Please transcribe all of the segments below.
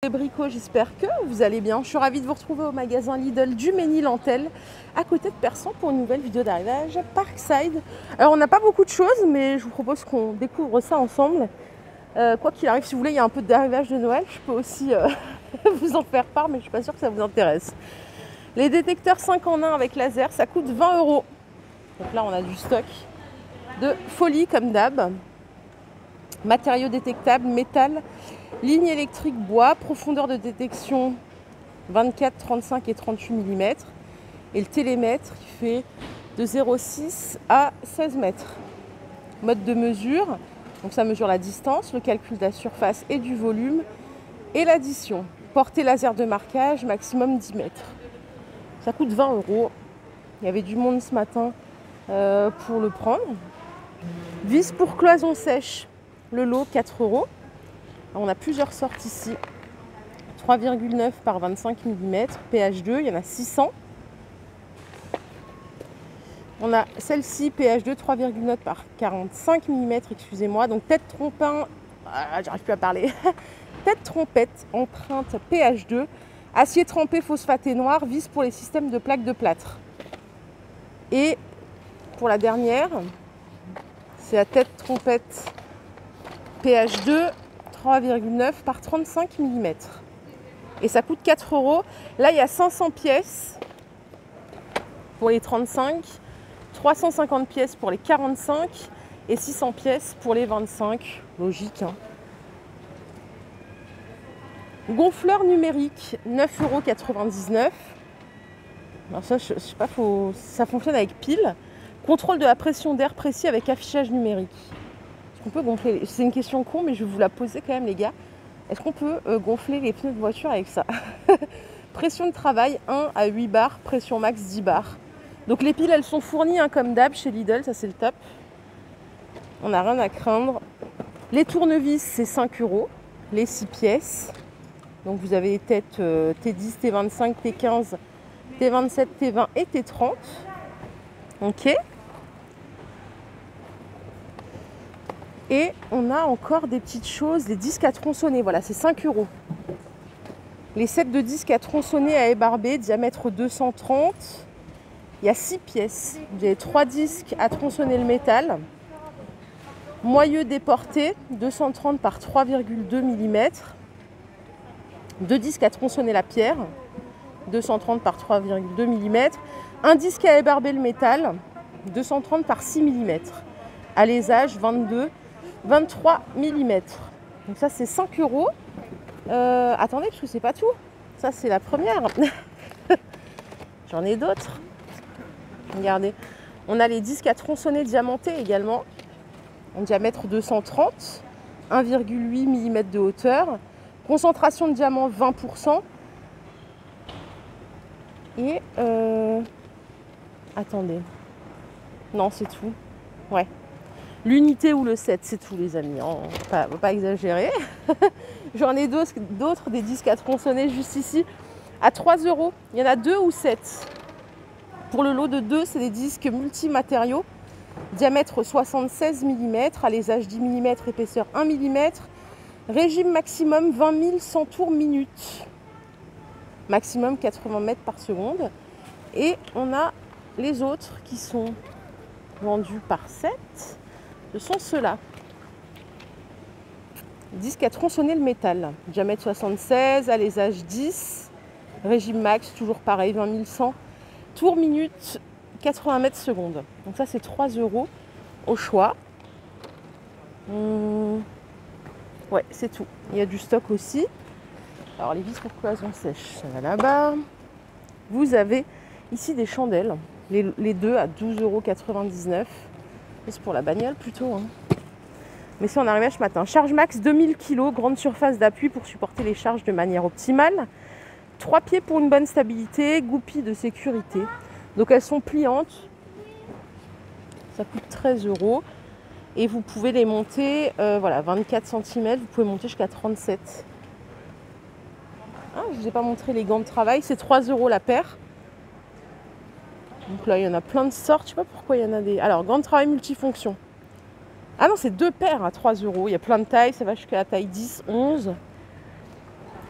Brico, j'espère que vous allez bien. Je suis ravie de vous retrouver au magasin Lidl du Ménil-Lantel, à côté de Persan, pour une nouvelle vidéo d'arrivage Parkside. Alors on n'a pas beaucoup de choses, mais je vous propose qu'on découvre ça ensemble. Quoi qu'il arrive, si vous voulez, il y a un peu d'arrivage de Noël. Je peux aussi vous en faire part, mais je ne suis pas sûre que ça vous intéresse. Les détecteurs 5 en 1 avec laser, ça coûte 20 €. Donc là, on a du stock de folie comme d'hab. Matériaux détectables, métal, ligne électrique bois, profondeur de détection 24, 35 et 38 mm. Et le télémètre qui fait de 0,6 à 16 mètres. Mode de mesure, donc ça mesure la distance, le calcul de la surface et du volume et l'addition. Portée laser de marquage, maximum 10 mètres. Ça coûte 20 €. Il y avait du monde ce matin pour le prendre. Vis pour cloison sèche, le lot 4 €. On a plusieurs sortes ici. 3,9 par 25 mm, pH2, il y en a 600. On a celle-ci, pH2, 3,9 par 45 mm, excusez-moi. Donc tête trompin, j'arrive plus à parler. Tête trompette, empreinte pH2, acier trempé phosphaté noir, vis pour les systèmes de plaques de plâtre. Et pour la dernière, c'est la tête trompette pH2, 3,9 par 35 mm. Et ça coûte 4 €. Là, il y a 500 pièces pour les 35, 350 pièces pour les 45 et 600 pièces pour les 25. Logique, hein. Gonfleur numérique, 9,99 €. Alors ça, je sais pas, ça fonctionne avec pile. Contrôle de la pression d'air précis avec affichage numérique. Est-ce qu'on peut gonfler? C'est une question con, mais je vais vous la poser quand même, les gars. Est-ce qu'on peut gonfler les pneus de voiture avec ça? Pression de travail 1 à 8 bars, pression max 10 bars. Donc les piles, elles sont fournies comme d'hab chez Lidl, ça c'est le top. On n'a rien à craindre. Les tournevis, c'est 5 €. Les 6 pièces. Donc vous avez les têtes T10, T25, T15, T27, T20 et T30. Ok. Et on a encore des petites choses, des disques à tronçonner. Voilà, c'est 5 €. Les sets de disques à tronçonner à ébarber, diamètre 230. Il y a 6 pièces. Vous avez 3 disques à tronçonner le métal. Moyeu déporté, 230 par 3,2 mm. 2 disques à tronçonner la pierre, 230 par 3,2 mm. Un disque à ébarber le métal, 230 par 6 mm. Alésage, 22, 23 mm. Donc ça, c'est 5 €. Attendez, parce que c'est pas tout. Ça, c'est la première. J'en ai d'autres. Regardez. On a les disques à tronçonner diamantés également. En diamètre 230. 1,8 mm de hauteur. Concentration de diamant 20%. Et... attendez. Non, c'est tout. Ouais. L'unité ou le set, c'est tout, les amis. On ne va pas exagérer. J'en ai d'autres, des disques à tronçonner juste ici, à 3 €. Il y en a 2 ou 7. Pour le lot de 2, c'est des disques multimatériaux. Diamètre 76 mm, alésage 10 mm, épaisseur 1 mm. Régime maximum 20 100 tours minute. Maximum 80 mètres par seconde. Et on a les autres qui sont vendus par 7. Ce sont ceux-là. Disque à tronçonner le métal. Diamètre 76, alésage 10. Régime max, toujours pareil, 20 100 tours minute, 80 mètres seconde. Donc ça, c'est 3 € au choix. Ouais, c'est tout. Il y a du stock aussi. Alors, les vis pour cloison sèche, ça va là-bas. Vous avez ici des chandelles. Les deux à 12,99 €. C'est pour la bagnole plutôt. Hein. Mais si on arrivait ce matin. Charge max 2000 kg, grande surface d'appui pour supporter les charges de manière optimale. 3 pieds pour une bonne stabilité, goupilles de sécurité. Donc elles sont pliantes. Ça coûte 13 €. Et vous pouvez les monter, voilà, 24 cm, vous pouvez monter jusqu'à 37. Ah, je ne vous ai pas montré les gants de travail, c'est 3 € la paire. Donc là, il y en a plein de sortes, je ne sais pas pourquoi il y en a des... Alors, gants de travail multifonction. Ah non, c'est 2 paires à 3 €. Il y a plein de tailles, ça va jusqu'à la taille 10, 11.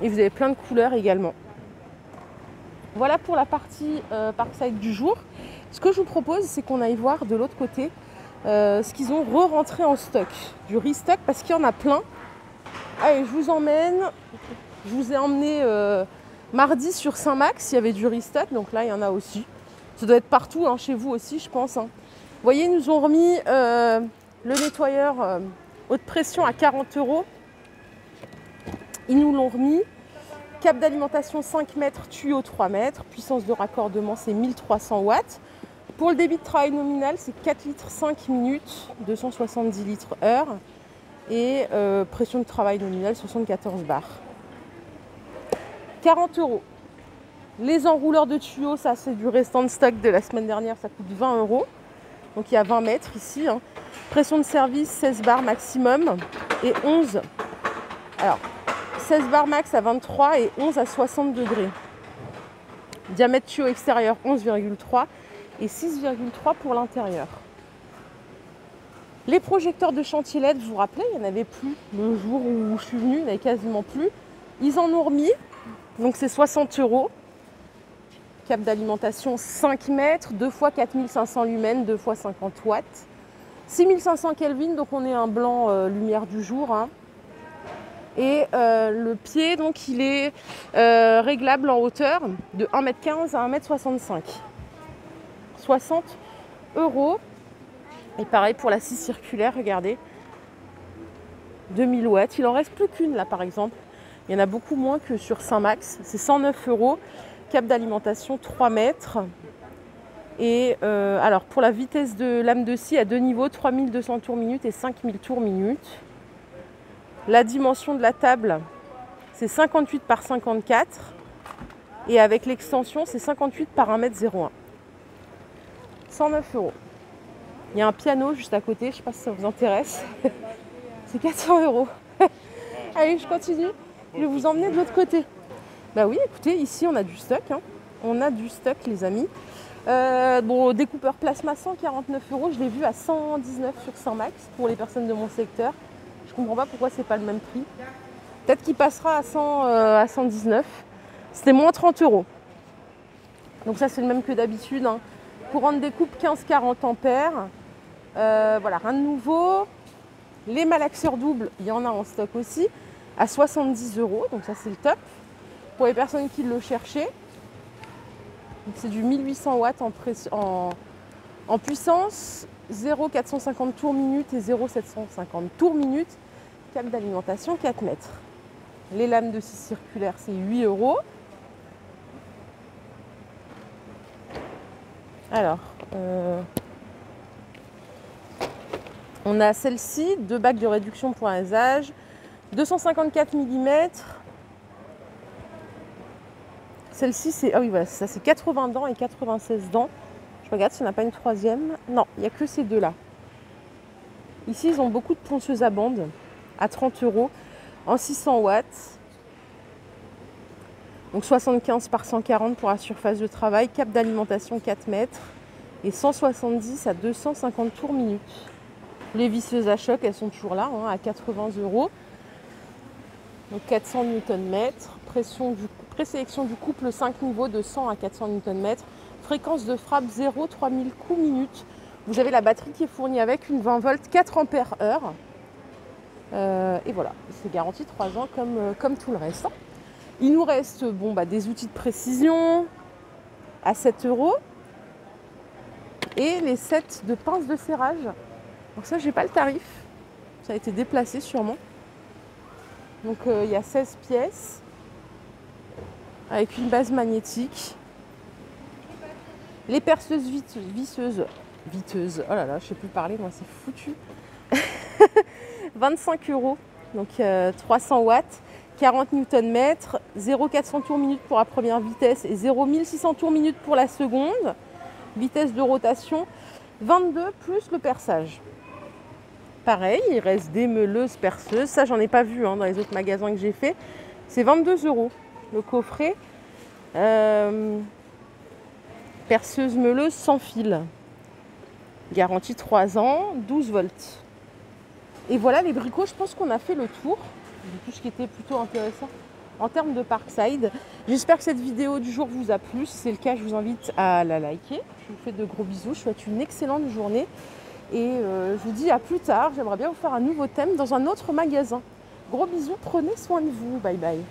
Et vous avez plein de couleurs également. Voilà pour la partie Parkside du jour. Ce que je vous propose, c'est qu'on aille voir de l'autre côté ce qu'ils ont re-rentré en stock. Du restock, parce qu'il y en a plein. Allez, je vous emmène. Je vous ai emmené mardi sur Saint-Max, il y avait du restock. Donc là, il y en a aussi. Ça doit être partout, hein, chez vous aussi, je pense. Hein. Vous voyez, ils nous ont remis le nettoyeur haute pression à 40 €. Ils nous l'ont remis. Câble d'alimentation 5 mètres, tuyau 3 mètres. Puissance de raccordement, c'est 1300 watts. Pour le débit de travail nominal, c'est 4 litres 5 minutes, 270 litres heure. Et pression de travail nominale, 74 bars. 40 €. Les enrouleurs de tuyaux, ça c'est du restant de stock de la semaine dernière, ça coûte 20 €. Donc il y a 20 mètres ici. Hein. Pression de service, 16 bars maximum et 11. Alors, 16 bars max à 23 et 11 à 60 degrés. Diamètre tuyau extérieur 11,3 et 6,3 pour l'intérieur. Les projecteurs de chantier LED, vous vous rappelez, il n'y en avait plus le jour où je suis venue, il n'y en avait quasiment plus. Ils en ont remis, donc c'est 60 €. Câble d'alimentation 5 mètres, 2 fois 4500 lumens, 2 fois 50 watts. 6500 Kelvin, donc on est un blanc lumière du jour. Hein. Et le pied, donc il est réglable en hauteur de 1,15 m à 1,65 m. 60 €. Et pareil pour la scie circulaire, regardez. 2000 watts. Il en reste plus qu'une là par exemple. Il y en a beaucoup moins que sur Saint-Max. C'est 109 €. Câble d'alimentation 3 mètres. Et alors pour la vitesse de lame de scie à deux niveaux, 3200 tours minute et 5000 tours minute. La dimension de la table, c'est 58 par 54. Et avec l'extension, c'est 58 par 1,01 m. 109 €. Il y a un piano juste à côté, je ne sais pas si ça vous intéresse. C'est 400 €. Allez, je continue. Je vais vous emmener de l'autre côté. Bah oui, écoutez, ici on a du stock. Hein. On a du stock, les amis. Bon, découpeur plasma 149 €. Je l'ai vu à 119 sur Saint-Max pour les personnes de mon secteur. Je comprends pas pourquoi c'est pas le même prix. Peut-être qu'il passera à 119. C'était moins 30 €. Donc ça c'est le même que d'habitude. Hein. Courant de découpe 15-40 ampères. Voilà, rien de nouveau. Les malaxeurs doubles, il y en a en stock aussi. À 70 €. Donc ça c'est le top. Pour les personnes qui le cherchaient. C'est du 1800 watts en puissance. 0,450 tours minute et 0,750 tours minute. Câble d'alimentation 4 mètres. Les lames de scie circulaire, c'est 8 €. Alors, on a celle-ci, 2 bacs de réduction pour un usage, 254 mm. Celle-ci, c'est ah oui, voilà, ça c'est 80 dents et 96 dents. Je regarde s'il n'y en a pas une troisième. Non, il n'y a que ces deux-là. Ici, ils ont beaucoup de ponceuses à bande à 30 € en 600 watts. Donc 75 par 140 pour la surface de travail. Câble d'alimentation 4 mètres et 170 à 250 tours minute. Les visseuses à choc, elles sont toujours là, hein, à 80 €. Donc 400 Nm. Présélection du couple 5 niveaux de 100 à 400 Nm. Fréquence de frappe 0, 3000 coups minute. Vous avez la batterie qui est fournie avec une 20 volts 4 ampères heure. Et voilà, c'est garanti 3 ans comme tout le reste. Il nous reste des outils de précision à 7 € et les sets de pinces de serrage. Donc ça, j'ai pas le tarif. Ça a été déplacé sûrement. Donc il y a 16 pièces avec une base magnétique. Les perceuses viteuses. Oh là là, je sais plus parler, moi c'est foutu. 25 €, donc 300 watts, 40 Nm, 0,400 tours minute pour la première vitesse et 0,1600 tours minute pour la seconde. Vitesse de rotation 22 plus le perçage. Pareil, il reste des meuleuses perceuses. Ça, j'en ai pas vu dans les autres magasins que j'ai fait. C'est 22 € le coffret. Perceuse meuleuse sans fil. Garantie 3 ans, 12 volts. Et voilà les bricots, je pense qu'on a fait le tour de tout ce qui était plutôt intéressant. en termes de Parkside. J'espère que cette vidéo du jour vous a plu. Si c'est le cas, je vous invite à la liker. Je vous fais de gros bisous. Je vous souhaite une excellente journée. Et je vous dis à plus tard. J'aimerais bien vous faire un nouveau thème dans un autre magasin. Gros bisous, prenez soin de vous. Bye bye.